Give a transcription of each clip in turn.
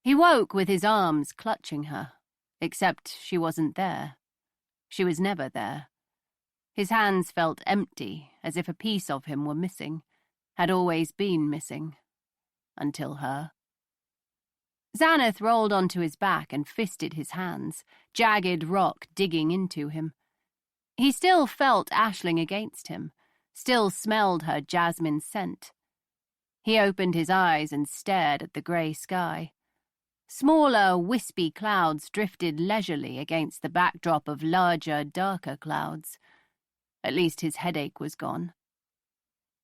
He woke with his arms clutching her, except she wasn't there. She was never there. His hands felt empty, as if a piece of him were missing, had always been missing. Until her. Xanath rolled onto his back and fisted his hands, jagged rock digging into him. He still felt Aisling against him, still smelled her jasmine scent. He opened his eyes and stared at the grey sky. Smaller, wispy clouds drifted leisurely against the backdrop of larger, darker clouds. At least his headache was gone.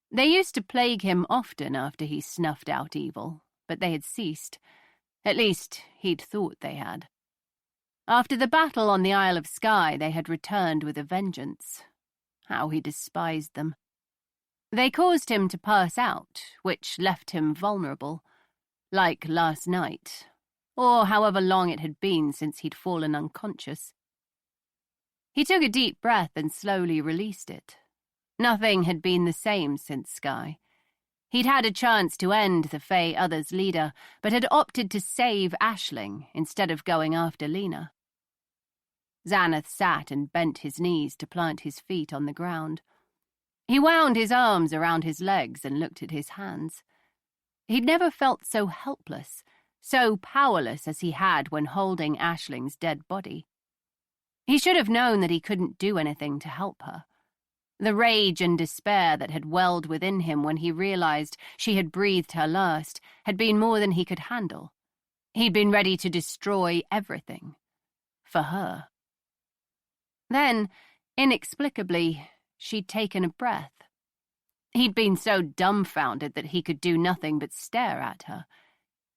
They used to plague him often after he snuffed out evil, but they had ceased. At least, he'd thought they had. After the battle on the Isle of Skye, they had returned with a vengeance. How he despised them. They caused him to pass out, which left him vulnerable, like last night, or however long it had been since he'd fallen unconscious. He took a deep breath and slowly released it. Nothing had been the same since Skye. He'd had a chance to end the Fae Other's leader, but had opted to save Aisling instead of going after Lena. Xanath sat and bent his knees to plant his feet on the ground. He wound his arms around his legs and looked at his hands. He'd never felt so helpless, so powerless as he had when holding Aisling's dead body. He should have known that he couldn't do anything to help her. The rage and despair that had welled within him when he realized she had breathed her last had been more than he could handle. He'd been ready to destroy everything. For her. Then, inexplicably, she'd taken a breath. He'd been so dumbfounded that he could do nothing but stare at her.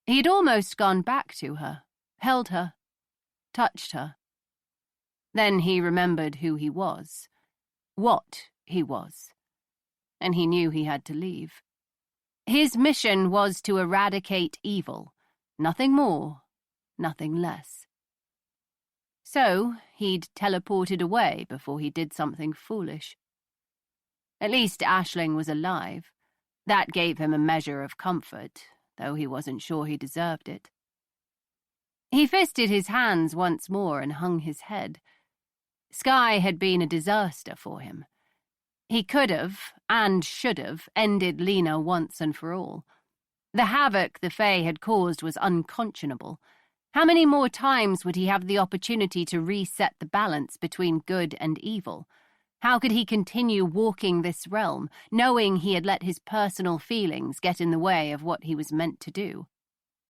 He'd almost gone back to her, held her, touched her. Then he remembered who he was, what he was, and he knew he had to leave. His mission was to eradicate evil, nothing more, nothing less. So he'd teleported away before he did something foolish. At least Aisling was alive. That gave him a measure of comfort, though he wasn't sure he deserved it. He fisted his hands once more and hung his head. Skye had been a disaster for him. He could have, and should have, ended Lena once and for all. The havoc the Fae had caused was unconscionable. How many more times would he have the opportunity to reset the balance between good and evil? How could he continue walking this realm, knowing he had let his personal feelings get in the way of what he was meant to do?